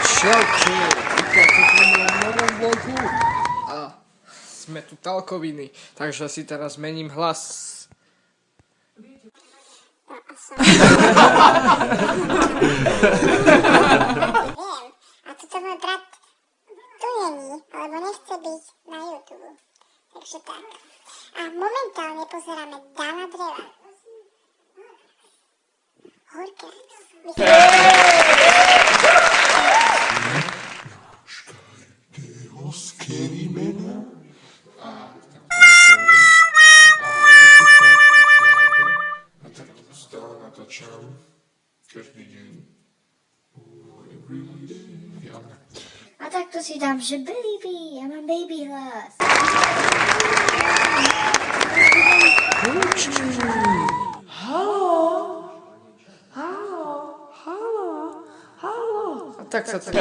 Čaute, vítajte pri mojom novom vlogu a sme tu talkoviny, takže si teraz zmením hlas. Viem, a toto môj brat tu není, lebo nechce byť na YouTube. Takže tak. A momentálne pozeráme Dana Dreva. Horka. Každý deň. A tak to si dám, že baby, ja mám baby hlas. A tak sa to...